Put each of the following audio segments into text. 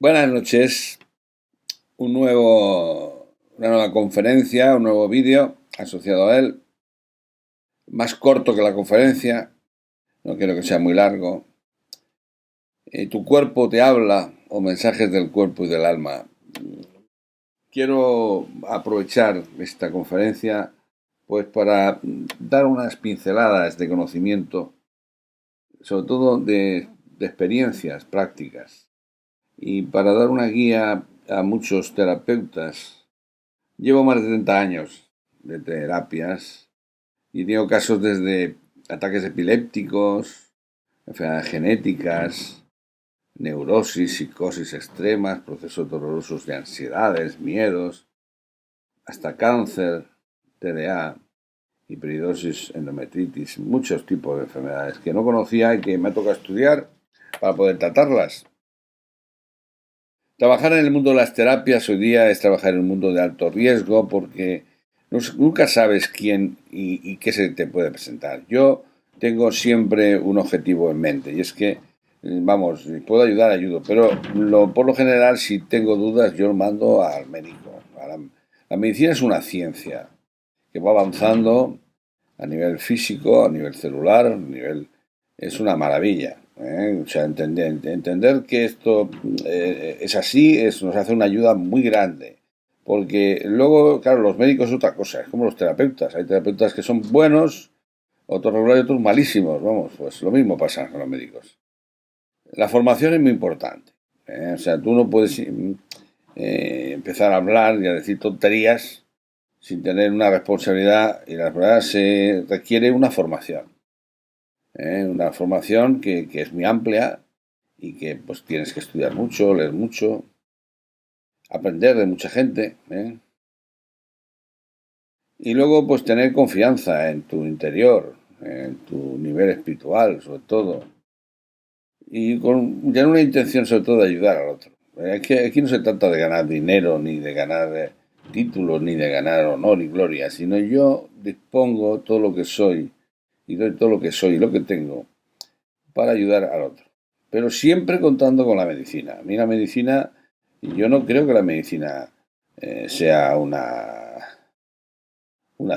Buenas noches. Una nueva conferencia, un nuevo vídeo asociado a él, más corto que la conferencia, no quiero que sea muy largo. Tu cuerpo te habla, o mensajes del cuerpo y del alma. Quiero aprovechar esta conferencia pues para dar unas pinceladas de conocimiento, sobre todo de experiencias prácticas, y para dar una guía a muchos terapeutas. Llevo más de 30 años de terapias y tengo casos desde ataques epilépticos, enfermedades genéticas, neurosis, psicosis extremas, procesos dolorosos de ansiedades, miedos, hasta cáncer, TDA, hiperhidrosis, endometritis, muchos tipos de enfermedades que no conocía y que me ha tocado estudiar para poder tratarlas. Trabajar en el mundo de las terapias hoy día es trabajar en un mundo de alto riesgo porque nunca sabes quién y qué se te puede presentar. Yo tengo siempre un objetivo en mente y es que, vamos, puedo ayudar, ayudo, pero por lo general si tengo dudas yo mando al médico. La medicina es una ciencia que va avanzando a nivel físico, a nivel celular, es una maravilla. O sea, entender que esto es así nos hace una ayuda muy grande. Porque luego, claro, los médicos es otra cosa, es como los terapeutas. Hay terapeutas que son buenos, otros regulares y otros malísimos. Vamos, pues lo mismo pasa con los médicos. La formación es muy importante. O sea, tú no puedes empezar a hablar y a decir tonterías sin tener una responsabilidad, y la verdad se requiere una formación que es muy amplia y que pues tienes que estudiar mucho, leer mucho, aprender de mucha gente, ¿eh? Y luego pues tener confianza en tu interior, en tu nivel espiritual sobre todo, y con ya una intención sobre todo de ayudar al otro. Aquí no se trata de ganar dinero, ni de ganar títulos, ni de ganar honor y gloria, sino yo dispongo todo lo que soy y doy todo lo que soy y lo que tengo para ayudar al otro. Pero siempre contando con la medicina. A mí la medicina, yo no creo que la medicina sea una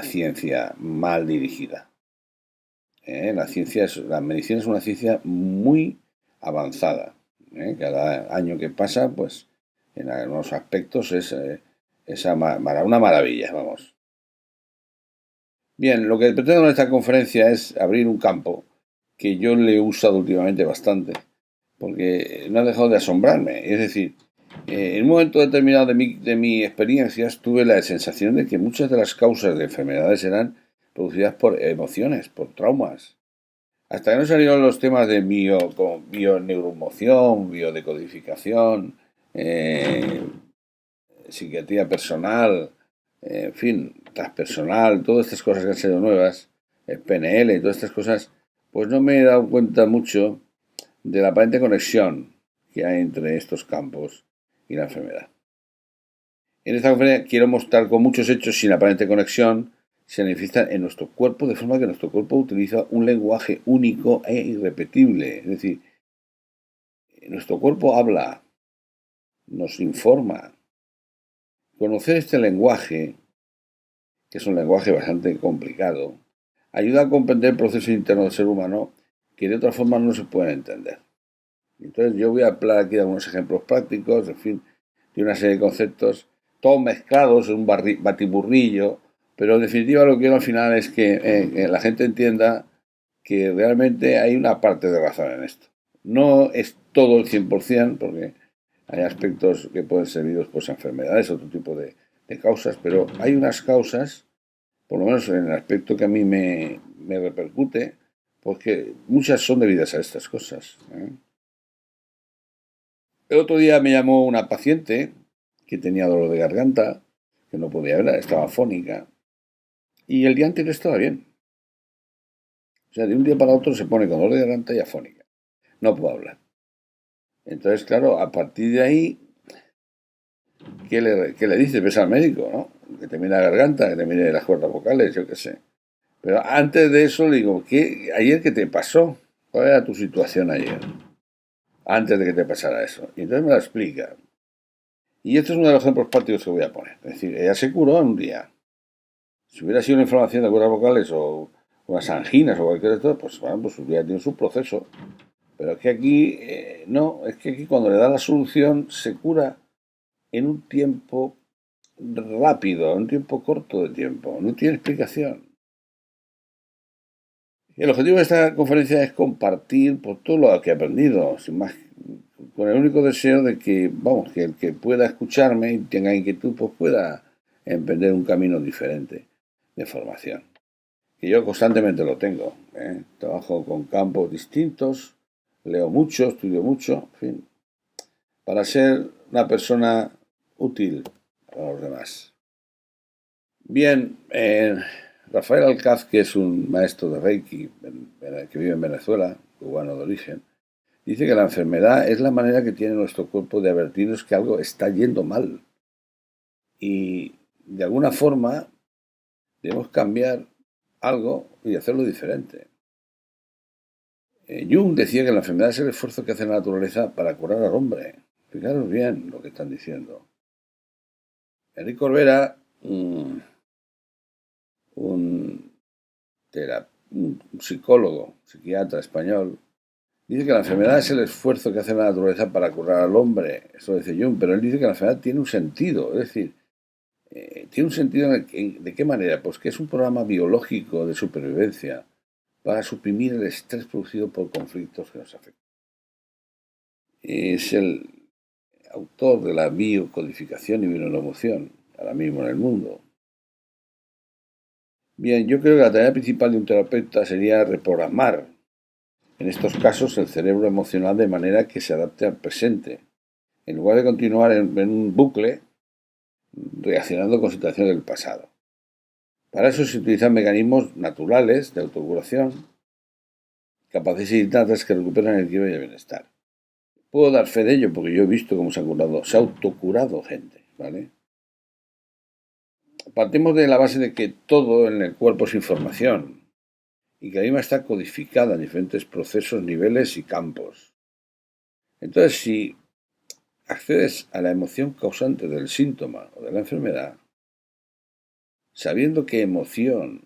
ciencia mal dirigida. La medicina es una ciencia muy avanzada. Cada año que pasa, pues en algunos aspectos es una maravilla, vamos. Bien, lo que pretendo en esta conferencia es abrir un campo que yo le he usado últimamente bastante, porque no ha dejado de asombrarme. Es decir, en un momento determinado de mi experiencia tuve la sensación de que muchas de las causas de enfermedades eran producidas por emociones, por traumas. Hasta que no salieron los temas de bioneuromoción, biodecodificación, psiquiatría personal, en fin, transpersonal, todas estas cosas que han sido nuevas, el PNL y todas estas cosas, pues no me he dado cuenta mucho de la aparente conexión que hay entre estos campos y la enfermedad. En esta conferencia quiero mostrar con muchos hechos sin aparente conexión se manifiestan en nuestro cuerpo de forma que nuestro cuerpo utiliza un lenguaje único e irrepetible. Es decir, nuestro cuerpo habla, nos informa. Conocer este lenguaje, que es un lenguaje bastante complicado, ayuda a comprender el proceso interno del ser humano que de otra forma no se pueden entender. Entonces yo voy a hablar aquí de algunos ejemplos prácticos, en fin, de una serie de conceptos, todos mezclados en un batiburrillo, pero en definitiva lo que quiero al final es que la gente entienda que realmente hay una parte de razón en esto. No es todo el 100%, porque hay aspectos que pueden ser debidos pues, a enfermedades, otro tipo de causas, pero hay unas causas, por lo menos en el aspecto que a mí me repercute, porque muchas son debidas a estas cosas. El otro día me llamó una paciente que tenía dolor de garganta, que no podía hablar, estaba afónica, y el día anterior estaba bien. O sea, de un día para otro se pone con dolor de garganta y afónica. No puedo hablar. Entonces, claro, a partir de ahí, ¿qué le dices? Ves al médico, ¿no? Que te mire la garganta, que te mire las cuerdas vocales, yo qué sé. Pero antes de eso le digo, ¿ayer qué te pasó? ¿Cuál era tu situación ayer? antes de que te pasara eso. Y entonces me lo explica. Y esto es uno de los ejemplos prácticos que voy a poner. Es decir, ella se curó en un día. Si hubiera sido una inflamación de cuerdas vocales o unas anginas o cualquier otro, pues bueno, pues hubiera tenido su proceso. Pero es que aquí, no, es que aquí cuando le da la solución se cura en un tiempo rápido, en un tiempo corto de tiempo. No tiene explicación. Y el objetivo de esta conferencia es compartir por todo lo que he aprendido, sin más, con el único deseo de que, vamos, que el que pueda escucharme y tenga inquietud, pues pueda emprender un camino diferente de formación. Que yo constantemente lo tengo. Trabajo con campos distintos, leo mucho, estudio mucho, en fin, para ser una persona útil a los demás. Bien, Rafael Alcaz, que es un maestro de Reiki que vive en Venezuela, cubano de origen, dice que la enfermedad es la manera que tiene nuestro cuerpo de advertirnos que algo está yendo mal. Y de alguna forma debemos cambiar algo y hacerlo diferente. Jung decía que la enfermedad es el esfuerzo que hace la naturaleza para curar al hombre. Fijaros bien lo que están diciendo. Enrique Corbera, un psicólogo, psiquiatra español, dice que la enfermedad es el esfuerzo que hace la naturaleza para curar al hombre. Eso dice Jung, pero él dice que la enfermedad tiene un sentido. Es decir, tiene un sentido ¿de qué manera? Pues que es un programa biológico de supervivencia para suprimir el estrés producido por conflictos que nos afectan. Es el autor de la biocodificación y bioneuroemoción, ahora mismo en el mundo. Bien, yo creo que la tarea principal de un terapeuta sería reprogramar, en estos casos, el cerebro emocional de manera que se adapte al presente, en lugar de continuar en un bucle reaccionando con situaciones del pasado. Para eso se utilizan mecanismos naturales de autocuración, capaces innatas que recuperan el equilibrio y el bienestar. Puedo dar fe de ello porque yo he visto cómo se ha autocurado gente, ¿vale? Partimos de la base de que todo en el cuerpo es información y que la misma está codificada en diferentes procesos, niveles y campos. Entonces, si accedes a la emoción causante del síntoma o de la enfermedad, sabiendo que emoción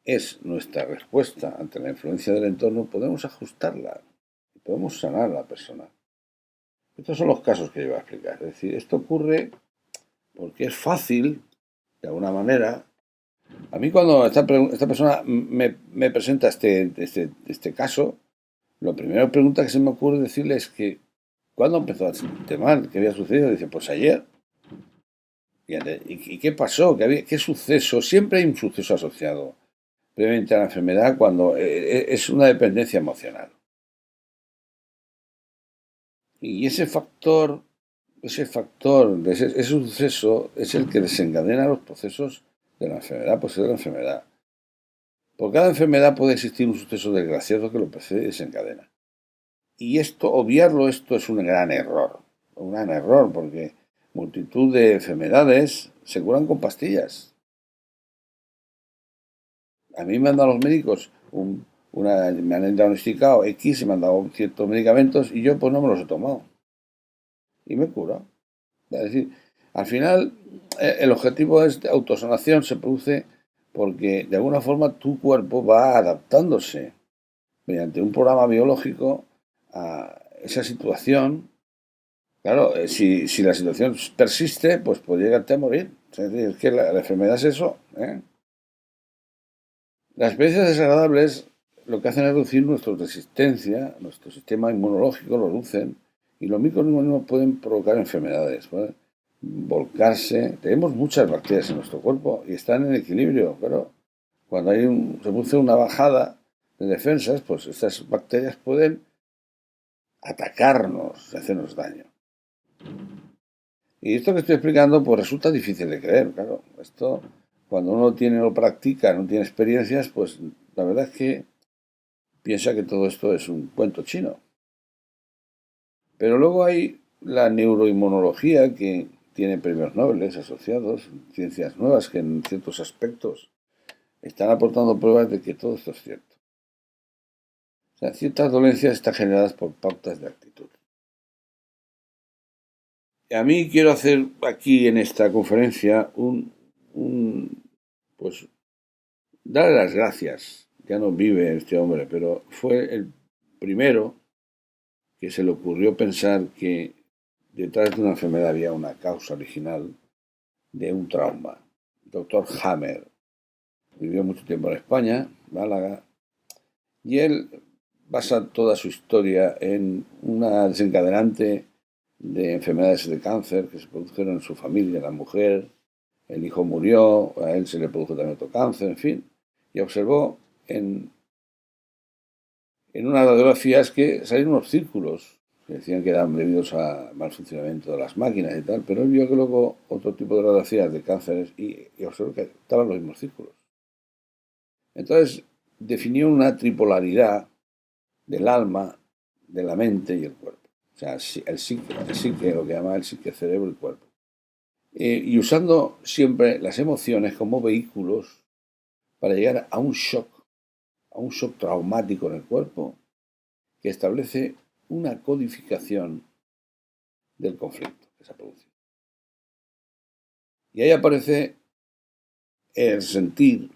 es nuestra respuesta ante la influencia del entorno, podemos ajustarla y podemos sanar a la persona. Estos son los casos que yo voy a explicar. Es decir, esto ocurre porque es fácil, de alguna manera. A mí cuando esta persona me presenta este caso, lo primero pregunta que se me ocurre decirle es que ¿cuándo empezó a sentirte mal? ¿Qué había sucedido? Dice, pues ayer. ¿Y qué pasó? ¿Qué suceso? Siempre hay un suceso asociado previamente a la enfermedad cuando es una dependencia emocional. Y ese suceso es el que desencadena los procesos de la enfermedad, posterior a la enfermedad. Por cada enfermedad puede existir un suceso desgraciado que lo precede y desencadena. Y obviarlo es un gran error, porque multitud de enfermedades se curan con pastillas. A mí me han dado los médicos, me han diagnosticado X y me han dado ciertos medicamentos y yo pues no me los he tomado. Y me cura. Es decir, al final el objetivo de autosanación se produce porque de alguna forma tu cuerpo va adaptándose mediante un programa biológico a esa situación. Claro, si la situación persiste, pues puede llegarte a morir. Es que la enfermedad es eso. Las experiencias desagradables lo que hacen es reducir nuestra resistencia, nuestro sistema inmunológico lo reducen y los microorganismos pueden provocar enfermedades, ¿vale? Volcarse. Tenemos muchas bacterias en nuestro cuerpo y están en equilibrio, pero cuando se produce una bajada de defensas, pues estas bacterias pueden atacarnos y hacernos daño. Y esto que estoy explicando, pues resulta difícil de creer, claro. Esto, cuando uno lo practica, no tiene experiencias, pues la verdad es que piensa que todo esto es un cuento chino. Pero luego hay la neuroinmunología, que tiene premios Nobel asociados, ciencias nuevas que en ciertos aspectos están aportando pruebas de que todo esto es cierto. sea, ciertas dolencias están generadas por pautas de actitud. Y a mí quiero hacer aquí en esta conferencia pues, darle las gracias. Ya no vive este hombre, pero fue el primero que se le ocurrió pensar que detrás de una enfermedad había una causa original de un trauma. El doctor Hammer vivió mucho tiempo en España, Málaga, y él basa toda su historia en una desencadenante de enfermedades de cáncer que se produjeron en su familia, la mujer, el hijo murió, a él se le produjo también otro cáncer, en fin, y observó en unas radiografías que salieron unos círculos que decían que eran debidos a mal funcionamiento de las máquinas y tal, pero él vio que luego otro tipo de radiografías de cánceres y observó que estaban los mismos círculos. Entonces definió una tripolaridad del alma, de la mente y el cuerpo. O sea, el psique, lo que llama el psique, cerebro y cuerpo. Y usando siempre las emociones como vehículos para llegar a un shock traumático en el cuerpo que establece una codificación del conflicto que se ha producido. Y ahí aparece el sentir,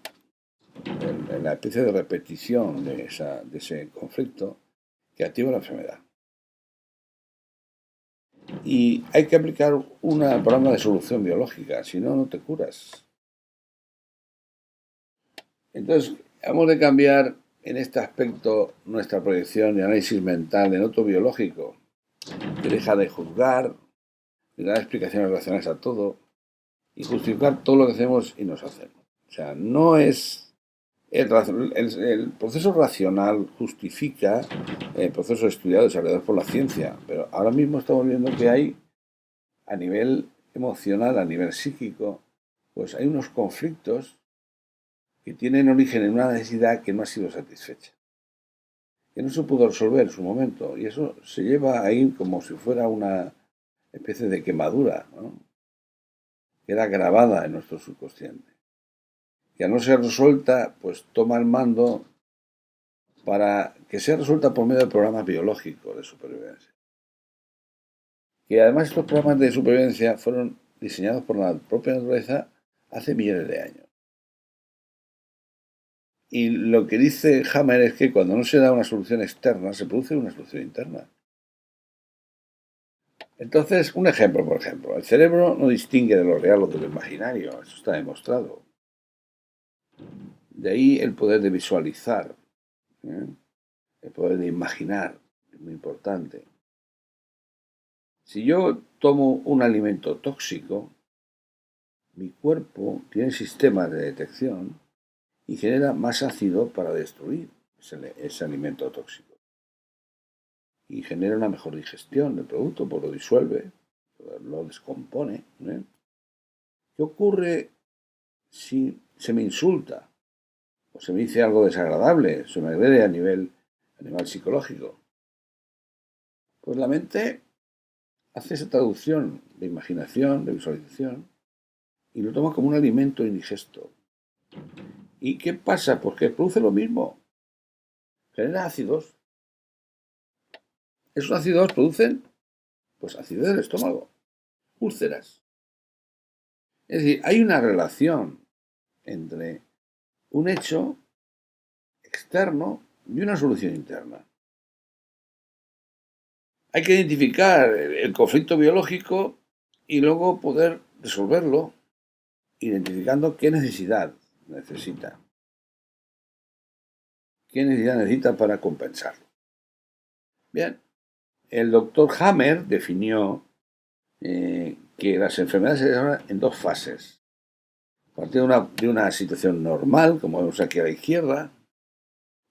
la especie de repetición de ese conflicto que activa la enfermedad. Y hay que aplicar un programa de solución biológica, si no, no te curas. Entonces, hemos de cambiar en este aspecto nuestra proyección y análisis mental en otro biológico, que deja de juzgar, de dar explicaciones racionales a todo y justificar todo lo que hacemos y nos hacemos. O sea, no es... El proceso racional justifica el proceso estudiado y desarrollado por la ciencia, pero ahora mismo estamos viendo que hay, a nivel emocional, a nivel psíquico, pues hay unos conflictos que tienen origen en una necesidad que no ha sido satisfecha, que no se pudo resolver en su momento, y eso se lleva ahí como si fuera una especie de quemadura, ¿no? Que era grabada en nuestro subconsciente. Que al no ser resuelta, pues toma el mando para que sea resuelta por medio de programas biológicos de supervivencia. Que además estos programas de supervivencia fueron diseñados por la propia naturaleza hace millones de años. Y lo que dice Hammer es que cuando no se da una solución externa, se produce una solución interna. Entonces, un ejemplo, por ejemplo, el cerebro no distingue de lo real o de lo imaginario, eso está demostrado. De ahí el poder de visualizar, ¿eh? El poder de imaginar, es muy importante. Si yo tomo un alimento tóxico, mi cuerpo tiene sistemas de detección y genera más ácido para destruir ese alimento tóxico. Y genera una mejor digestión del producto, pues lo disuelve, lo descompone, ¿eh? ¿Qué ocurre si se me insulta o se me dice algo desagradable, se me agrede a nivel psicológico? Pues la mente hace esa traducción de imaginación, de visualización, y lo toma como un alimento indigesto. ¿Y qué pasa? Pues que produce lo mismo. Genera ácidos. Esos ácidos producen, pues, acidez del estómago, úlceras. Es decir, hay una relación entre un hecho externo y una solución interna. Hay que identificar el conflicto biológico y luego poder resolverlo identificando qué necesidad necesita. ¿Qué necesidad necesita para compensarlo? Bien, el doctor Hammer definió que las enfermedades se llaman en dos fases. A partir de una situación normal, como vemos aquí a la izquierda,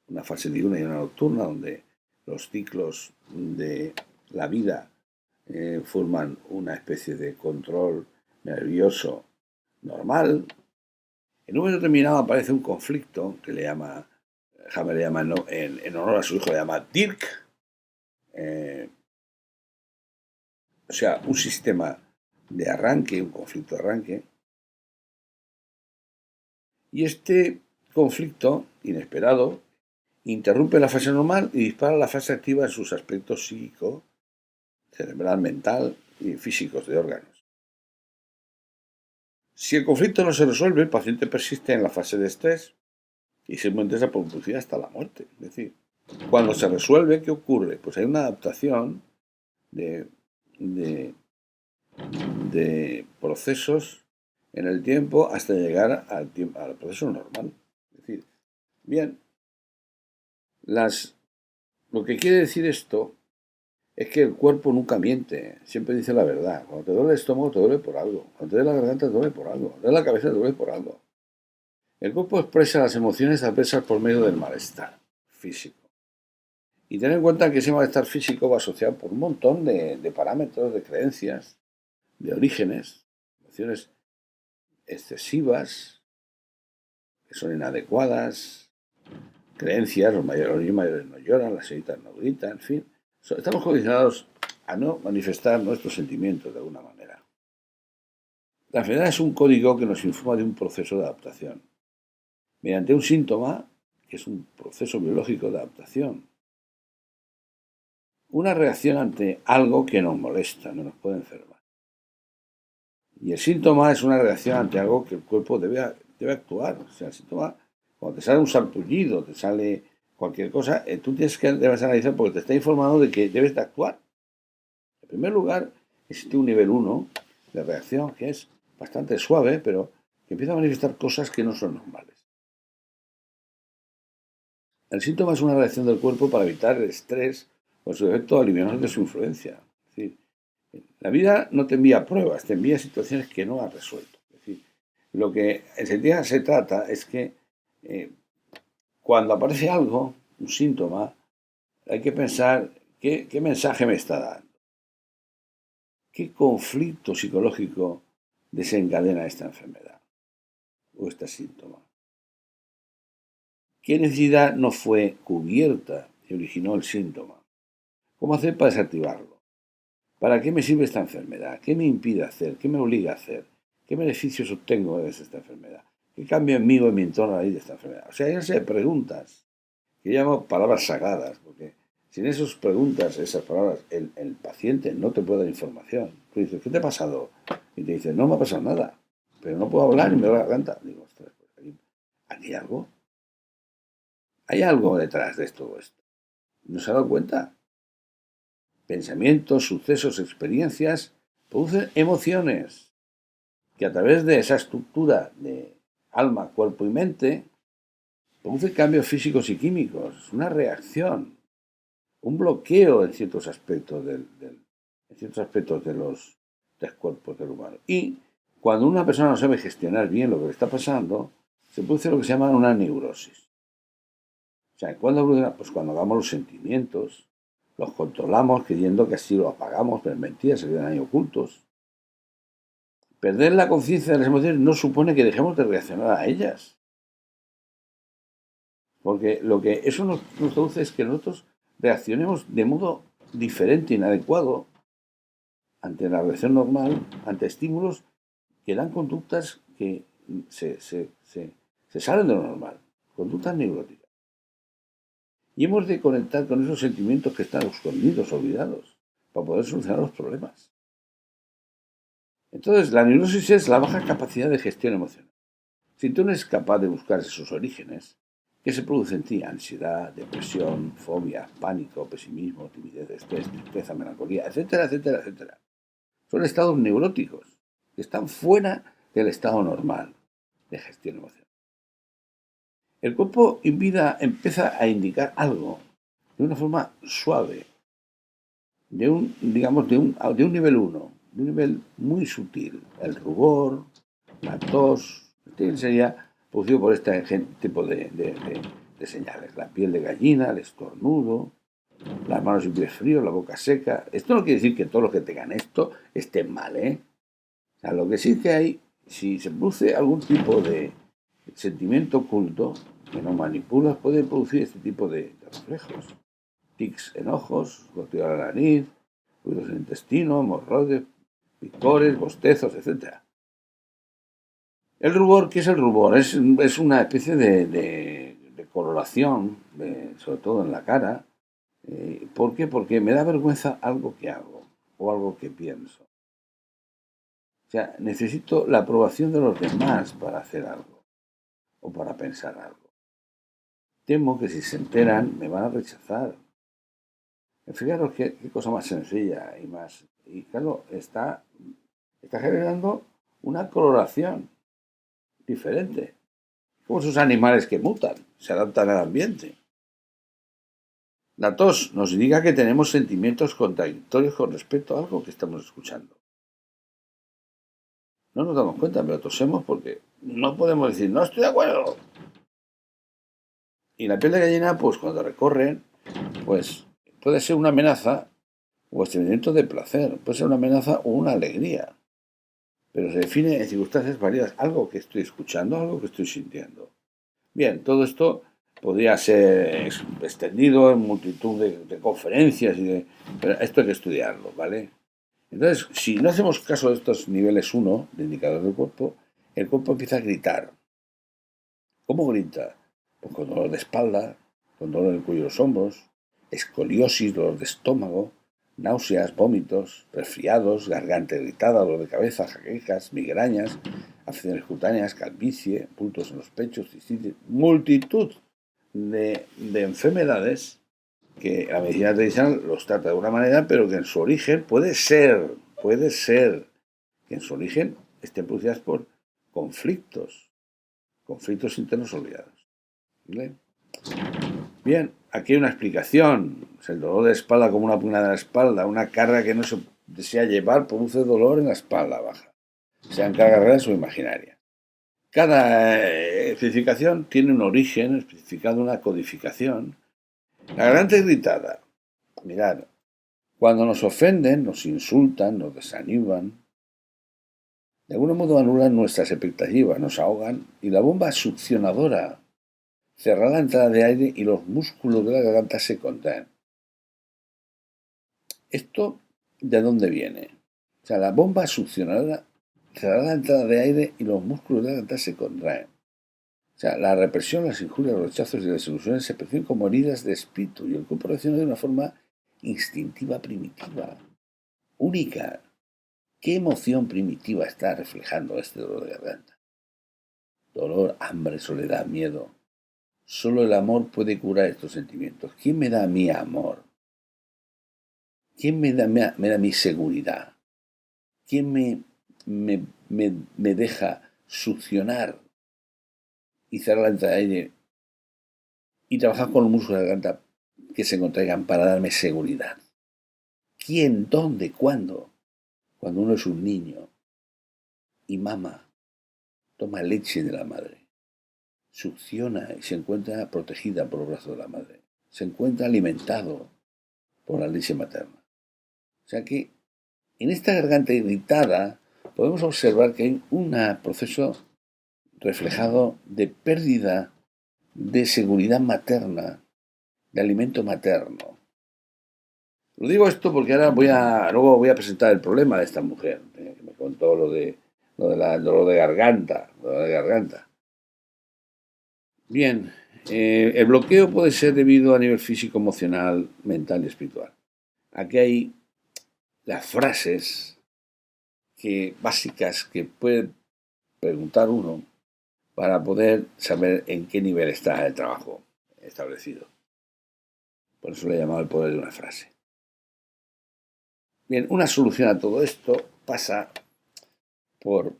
una fase diurna y una nocturna, donde los ciclos de la vida forman una especie de control nervioso normal. En un momento determinado aparece un conflicto que Hammer le llama en honor a su hijo, le llama Dirk. O sea, un sistema de arranque, un conflicto de arranque. Y este conflicto inesperado interrumpe la fase normal y dispara la fase activa en sus aspectos psíquico, cerebral, mental y físicos de órganos. Si el conflicto no se resuelve, el paciente persiste en la fase de estrés y se puede producir hasta la muerte. Es decir, cuando se resuelve, ¿qué ocurre? Pues hay una adaptación de procesos en el tiempo hasta llegar al proceso normal. Es decir, bien, lo que quiere decir esto es que el cuerpo nunca miente, siempre dice la verdad. Cuando te duele el estómago, te duele por algo. Cuando te duele la garganta, te duele por algo. Cuando te duele la cabeza, te duele por algo. El cuerpo expresa las emociones adversas por medio del malestar físico. Y ten en cuenta que ese malestar físico va asociado por un montón de parámetros, de creencias, de orígenes, emociones excesivas, que son inadecuadas, creencias, los mayores no lloran, las señoritas no gritan, en fin. Estamos condicionados a no manifestar nuestros sentimientos de alguna manera. La enfermedad es un código que nos informa de un proceso de adaptación, mediante un síntoma, que es un proceso biológico de adaptación. Una reacción ante algo que nos molesta, no nos puede enfermar. Y el síntoma es una reacción ante algo que el cuerpo debe actuar. O sea, el síntoma, cuando te sale un sarpullido, te sale cualquier cosa, tú debes analizar porque te está informando de que debes de actuar. En primer lugar, existe un nivel 1 de reacción que es bastante suave, pero que empieza a manifestar cosas que no son normales. El síntoma es una reacción del cuerpo para evitar el estrés o su efecto aliviador de su influencia. Es decir, la vida no te envía pruebas, te envía situaciones que no has resuelto. Es decir, lo que en sentido se trata es que cuando aparece algo, un síntoma, hay que pensar qué mensaje me está dando. ¿Qué conflicto psicológico desencadena esta enfermedad o este síntoma? ¿Qué necesidad no fue cubierta y originó el síntoma? ¿Cómo hacer para desactivarlo? ¿Para qué me sirve esta enfermedad? ¿Qué me impide hacer? ¿Qué me obliga a hacer? ¿Qué beneficios obtengo de esta enfermedad? ¿Qué cambio en mí o en mi entorno a raíz de esta enfermedad? O sea, hay una serie de preguntas que yo llamo palabras sagradas, porque sin esas preguntas, esas palabras, el paciente no te puede dar información. Tú dices, ¿qué te ha pasado? Y te dice, no me ha pasado nada, pero no puedo hablar y me duele la garganta. Digo, ostras, pues aquí hay algo. Hay algo detrás de todo esto. ¿No se ha dado cuenta? Pensamientos, sucesos, experiencias producen emociones que a través de esa estructura de alma, cuerpo y mente produce cambios físicos y químicos, una reacción, un bloqueo en ciertos aspectos de los tres cuerpos del humano. Y cuando una persona no sabe gestionar bien lo que le está pasando, se produce lo que se llama una neurosis. O sea, pues cuando hagamos los sentimientos, los controlamos creyendo que así lo apagamos, pero en mentira se quedan ahí ocultos. Perder la conciencia de las emociones no supone que dejemos de reaccionar a ellas. Porque lo que eso nos produce es que nosotros reaccionemos de modo diferente, inadecuado, ante la reacción normal, ante estímulos que dan conductas que se salen de lo normal, conductas neuróticas. Y hemos de conectar con esos sentimientos que están escondidos, olvidados, para poder solucionar los problemas. Entonces, la neurosis es la baja capacidad de gestión emocional. Si tú no eres capaz de buscar esos orígenes, ¿qué se produce en ti? Ansiedad, depresión, fobia, pánico, pesimismo, timidez, estrés, tristeza, melancolía, etcétera, etcétera, etcétera. Son estados neuróticos que están fuera del estado normal de gestión emocional. El cuerpo empieza a indicar algo de una forma suave, de un nivel 1, de un nivel muy sutil. El rubor, la tos, sería producido por este tipo de señales. La piel de gallina, el estornudo, las manos y pies fríos, la boca seca. Esto no quiere decir que todos los que tengan esto estén mal, ¿eh? O sea, lo que sí que hay, si se produce algún tipo de sentimiento oculto que no manipulas, puede producir este tipo de reflejos. Tics en ojos, goteo de la nariz, ruidos en el intestino, hemorroides, picores, bostezos, etc. El rubor, ¿qué es el rubor? Es una especie de coloración, sobre todo en la cara. ¿Por qué? Porque me da vergüenza algo que hago o algo que pienso. O sea, necesito la aprobación de los demás para hacer algo o para pensar algo. Temo que si se enteran me van a rechazar. Fijaros qué cosa más sencilla y más... Y claro, está generando una coloración diferente. Como esos animales que mutan, se adaptan al ambiente. La tos nos indica que tenemos sentimientos contradictorios con respecto a algo que estamos escuchando. No nos damos cuenta, pero tosemos porque no podemos decir, no estoy de acuerdo. Y la piel de gallina, pues cuando recorren, pues puede ser una amenaza o sentimiento de placer, puede ser una amenaza o una alegría. Pero se define en circunstancias variadas, algo que estoy escuchando, algo que estoy sintiendo. Bien, todo esto podría ser extendido en multitud de conferencias, pero esto hay que estudiarlo, ¿vale? Entonces, si no hacemos caso de estos niveles 1 de indicadores del cuerpo, el cuerpo empieza a gritar. ¿Cómo grita? Pues con dolor de espalda, con dolor en el cuello de los hombros, escoliosis, dolor de estómago, náuseas, vómitos, resfriados, garganta irritada, dolor de cabeza, jaquecas, migrañas, afecciones cutáneas, calvicie, puntos en los pechos, cistitis, multitud de enfermedades que la medicina tradicional los trata de una manera, pero que en su origen puede ser que en su origen estén producidas por conflictos internos olvidados. ¿Vale? Bien, aquí hay una explicación. El dolor de espalda como una pugna de la espalda, una carga que no se desea llevar, produce dolor en la espalda baja, sean cargas reales o imaginarias. Cada especificación tiene un origen, especificado una codificación. La garganta irritada. Mirad, cuando nos ofenden, nos insultan, nos desaniman, de algún modo anulan nuestras expectativas, nos ahogan y la bomba succionadora cerrará la entrada de aire y los músculos de la garganta se contraen. ¿Esto de dónde viene? O sea, la bomba succionadora cerrará la entrada de aire y los músculos de la garganta se contraen. O sea, la represión, las injurias, los rechazos y las desilusiones se perciben como heridas de espíritu y el cuerpo reacciona de una forma instintiva, primitiva, única. ¿Qué emoción primitiva está reflejando este dolor de garganta? Dolor, hambre, soledad, miedo. Solo el amor puede curar estos sentimientos. ¿Quién me da mi amor? ¿Quién me da mi seguridad? ¿Quién me deja succionar y cerrar la entrada de aire y trabajar con los músculos de la garganta que se contraigan para darme seguridad? ¿Quién? ¿Dónde? ¿Cuándo? Cuando uno es un niño y mama toma leche de la madre, succiona y se encuentra protegida por los brazos de la madre, se encuentra alimentado por la leche materna. O sea que en esta garganta irritada podemos observar que hay un proceso reflejado de pérdida de seguridad materna, de alimento materno. Lo digo esto porque ahora luego voy a presentar el problema de esta mujer, que me contó lo del dolor de garganta. Bien, el bloqueo puede ser debido a nivel físico, emocional, mental y espiritual. Aquí hay las frases básicas que puede preguntar uno para poder saber en qué nivel está el trabajo establecido. Por eso le he llamado el poder de una frase. Bien, una solución a todo esto pasa por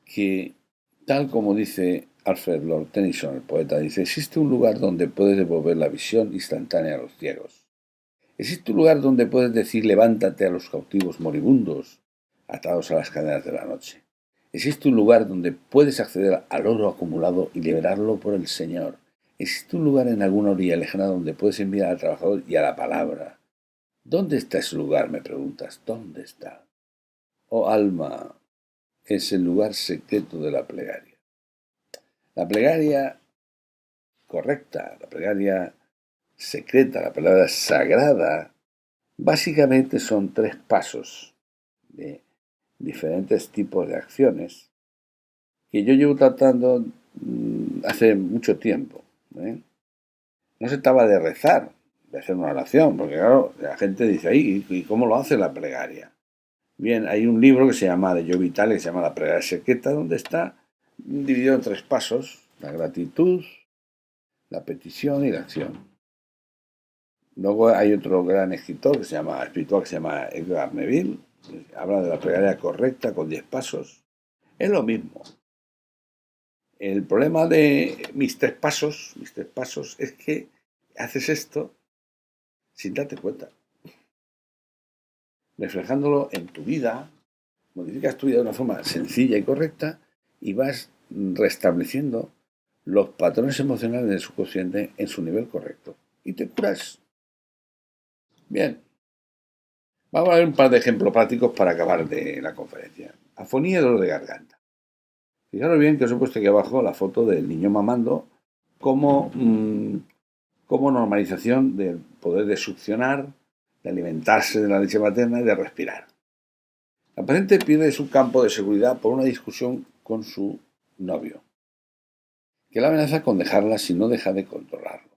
que, tal como dice Alfred Lord Tennyson, el poeta, dice, existe un lugar donde puedes devolver la visión instantánea a los ciegos. Existe un lugar donde puedes decir levántate a los cautivos moribundos, atados a las cadenas de la noche. Existe un lugar donde puedes acceder al oro acumulado y liberarlo por el Señor. Existe un lugar en alguna orilla lejana donde puedes enviar al trabajador y a la palabra. ¿Dónde está ese lugar? Me preguntas. ¿Dónde está? Oh alma, es el lugar secreto de la plegaria. La plegaria correcta, la plegaria secreta, la plegaria sagrada, básicamente son 3 pasos de diferentes tipos de acciones que yo llevo tratando hace mucho tiempo. no se trataba de rezar, de hacer una oración, porque claro, la gente dice, ahí, ¿y cómo lo hace la plegaria? Bien, hay un libro que se llama, de Joe Vitale, que se llama La plegaria secreta, donde está dividido en 3 pasos: la gratitud, la petición y la acción. Luego hay otro gran escritor espiritual que se llama Edgar Neville, que habla de la plegaria correcta con 10 pasos. Es lo mismo. El problema de mis tres pasos es que haces esto sin darte cuenta, reflejándolo en tu vida, modificas tu vida de una forma sencilla y correcta y vas restableciendo los patrones emocionales del subconsciente en su nivel correcto. Y te curas. Bien, vamos a ver un par de ejemplos prácticos para acabar de la conferencia. Afonía y dolor de garganta. Fijaros bien que os he puesto aquí abajo la foto del niño mamando como, como normalización del poder de succionar, de alimentarse de la leche materna y de respirar. La paciente pierde su campo de seguridad por una discusión con su novio, que la amenaza con dejarla si no deja de controlarlo.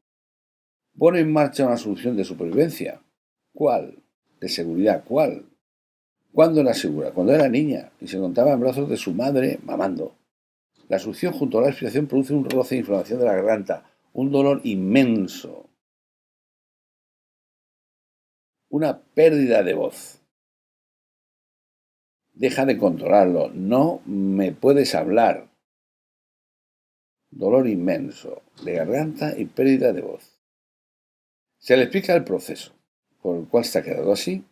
Pone en marcha una solución de supervivencia. ¿Cuál? De seguridad. ¿Cuál? ¿Cuándo era segura? Cuando era niña y se encontraba en brazos de su madre mamando. La succión junto a la respiración produce un roce de inflamación de la garganta, un dolor inmenso, una pérdida de voz. Deja de controlarlo, no me puedes hablar. Dolor inmenso de garganta y pérdida de voz. Se le explica el proceso por el cual se ha quedado así.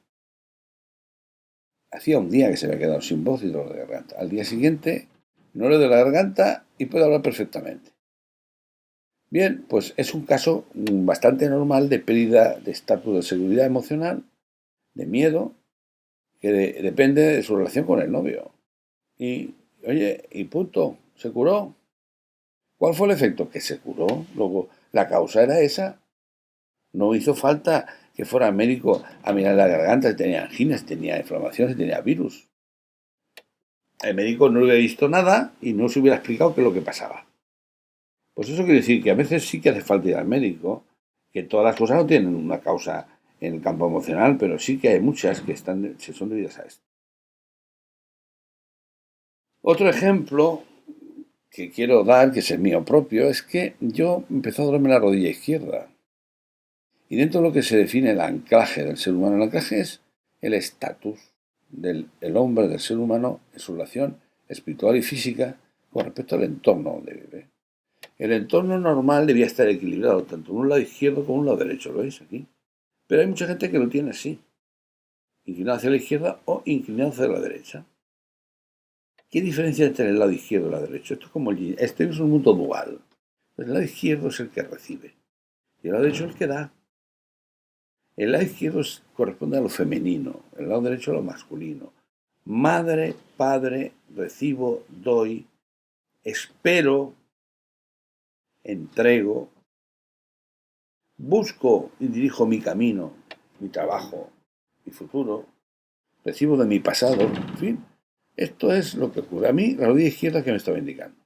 Hacía un día que se había quedado sin voz y dolor de garganta. Al día siguiente no le duele la garganta y puede hablar perfectamente. Bien, pues es un caso bastante normal de pérdida de estatus de seguridad emocional, de miedo, que depende de su relación con el novio. Y, oye, y punto, se curó. ¿Cuál fue el efecto? Que se curó. Luego, la causa era esa. No hizo falta que fuera médico a mirar la garganta, si tenía anginas, si tenía inflamación, si tenía virus. El médico no le hubiera visto nada y no se hubiera explicado qué es lo que pasaba. Pues eso quiere decir que a veces sí que hace falta ir al médico, que todas las cosas no tienen una causa en el campo emocional, pero sí que hay muchas que son debidas a esto. Otro ejemplo que quiero dar, que es el mío propio, es que yo empezó a dolerme la rodilla izquierda. Y dentro de lo que se define el anclaje del ser humano, el anclaje es el estatus del hombre, del ser humano, en su relación espiritual y física con respecto al entorno donde vive. El entorno normal debía estar equilibrado, tanto en un lado izquierdo como en un lado derecho, ¿lo veis aquí? Pero hay mucha gente que lo tiene así, inclinado hacia la izquierda o inclinado hacia la derecha. ¿Qué diferencia hay entre el lado izquierdo y el lado derecho? Esto es como este es un mundo dual. El lado izquierdo es el que recibe y el lado derecho es el que da. El lado izquierdo corresponde a lo femenino, el lado derecho a lo masculino. Madre, padre, recibo, doy, espero, entrego, busco y dirijo mi camino, mi trabajo, mi futuro, recibo de mi pasado, en fin. Esto es lo que ocurre. A mí, la rodilla izquierda que me estaba indicando.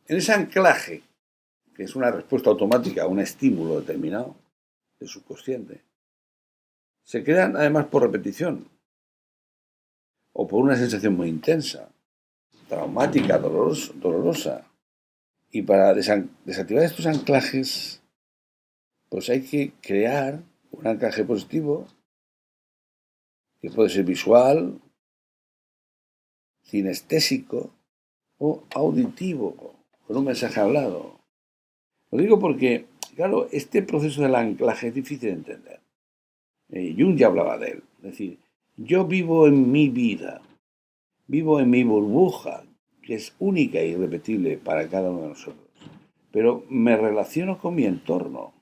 En ese anclaje, que es una respuesta automática a un estímulo determinado del subconsciente, se crean además por repetición o por una sensación muy intensa, traumática, dolorosa. Y para desactivar estos anclajes, pues hay que crear un anclaje positivo que puede ser visual, cinestésico o auditivo, con un mensaje hablado. Lo digo porque, claro, este proceso del anclaje es difícil de entender. Jung ya hablaba de él. Es decir, yo vivo en mi vida, vivo en mi burbuja, que es única e irrepetible para cada uno de nosotros. Pero me relaciono con mi entorno.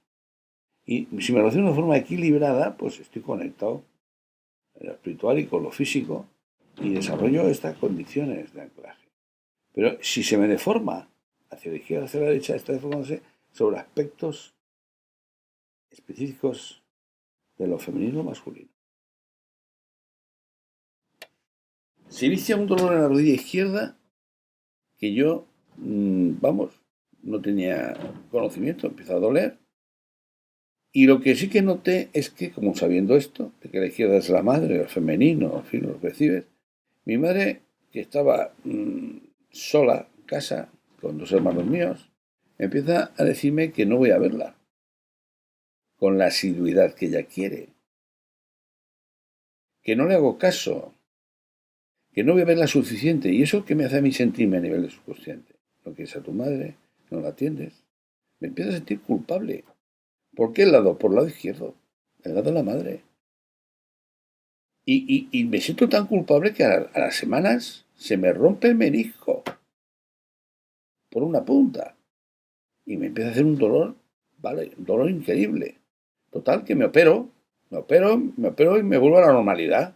Y si me relaciono de forma equilibrada, pues estoy conectado en lo espiritual y con lo físico y desarrollo estas condiciones de anclaje. Pero si se me deforma hacia la izquierda, hacia la derecha, está deformándose sobre aspectos específicos de lo femenino o masculino. Se inicia un dolor en la rodilla izquierda que yo, vamos, no tenía conocimiento, empezó a doler. Y lo que sí que noté es que, como sabiendo esto, de que la izquierda es la madre, el femenino, en fin, los recibes, mi madre, que estaba sola en casa, con dos hermanos míos, empieza a decirme que no voy a verla, con la asiduidad que ella quiere, que no le hago caso, que no voy a verla suficiente. Y eso que me hace a mí sentirme a nivel de subconsciente. No quieres a tu madre, no la atiendes. Me empiezo a sentir culpable. ¿Por qué el lado? Por el lado izquierdo, el lado de la madre. Y me siento tan culpable que a las semanas se me rompe el menisco por una punta. Y me empieza a hacer un dolor, ¿vale? Un dolor increíble. Total, que me opero y me vuelvo a la normalidad.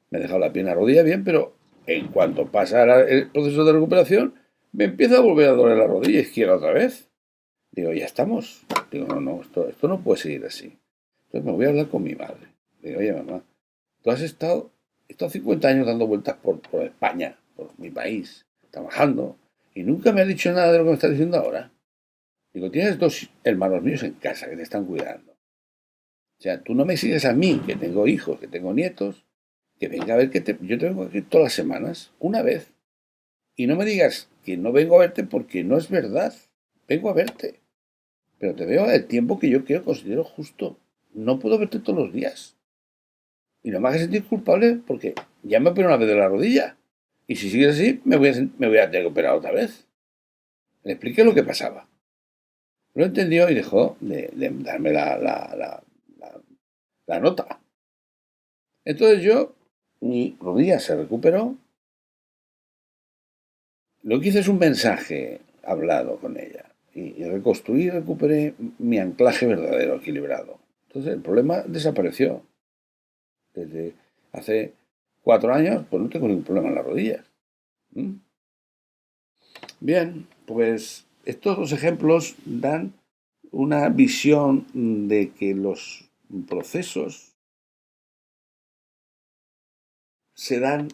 Me he dejado la pierna rodilla bien, pero en cuanto pasa el proceso de recuperación, me empieza a volver a doler la rodilla izquierda otra vez. Digo, ya estamos. Digo, no, esto no puede seguir así. Entonces me voy a hablar con mi madre. Digo, oye, mamá, tú has estado 50 años dando vueltas por España, por mi país, trabajando, y nunca me has dicho nada de lo que me estás diciendo ahora. Digo, tienes dos hermanos míos en casa que te están cuidando. O sea, tú no me sigues a mí, que tengo hijos, que tengo nietos, que venga a ver yo te vengo aquí todas las semanas, una vez. Y no me digas que no vengo a verte porque no es verdad. Vengo a verte. Pero te veo el tiempo que yo quiero, considero justo. No puedo verte todos los días. Y no me hagas sentir culpable porque ya me operé una vez de la rodilla. Y si sigues así, me voy a tener que operar otra vez. Le expliqué lo que pasaba. Lo entendió y dejó de darme la nota. Entonces mi rodilla se recuperó. Lo que hice es un mensaje hablado con ella. Y reconstruí y recuperé mi anclaje verdadero, equilibrado. Entonces el problema desapareció. Desde hace 4 años, pues no tengo ningún problema en las rodillas. ¿Mm? Bien, pues estos dos ejemplos dan una visión de que los procesos se dan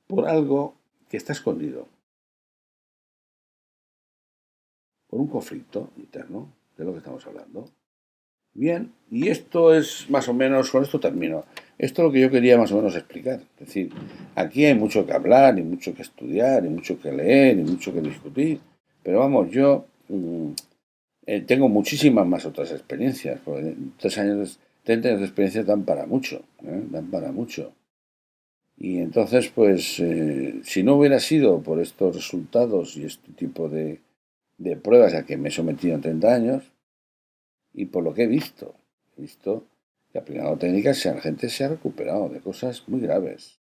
por algo que está escondido, por un conflicto interno, de lo que estamos hablando. Bien, y esto es más o menos, con esto termino. Esto es lo que yo quería más o menos explicar. Es decir, aquí hay mucho que hablar, y mucho que estudiar, y mucho que leer, y mucho que discutir. Pero vamos, yo tengo muchísimas más otras experiencias. Porque 30 años de experiencia dan para mucho, dan para mucho. Y entonces, pues, si no hubiera sido por estos resultados y este tipo de pruebas a que me he sometido en 30 años, y por lo que he visto que aplicando técnicas la gente se ha recuperado de cosas muy graves.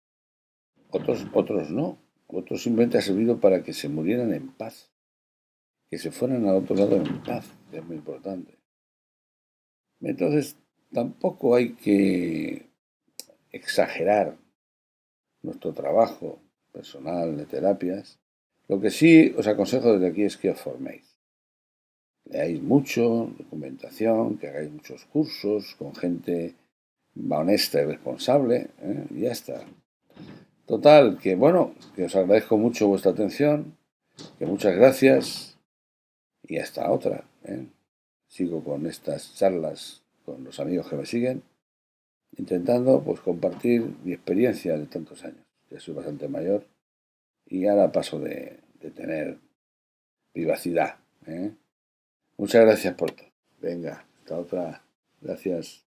Otros no. Otros simplemente ha servido para que se murieran en paz, que se fueran al otro lado en paz, que es muy importante. Entonces, tampoco hay que exagerar nuestro trabajo personal de terapias. Lo que sí os aconsejo desde aquí es que os forméis. Leáis mucho, documentación, que hagáis muchos cursos con gente honesta y responsable, y ya está. Total, que bueno, que os agradezco mucho vuestra atención, que muchas gracias y hasta otra. Sigo con estas charlas con los amigos que me siguen, intentando pues compartir mi experiencia de tantos años. Ya soy bastante mayor y ahora paso de tener privacidad. Muchas gracias por todo. Venga, hasta otra. Gracias.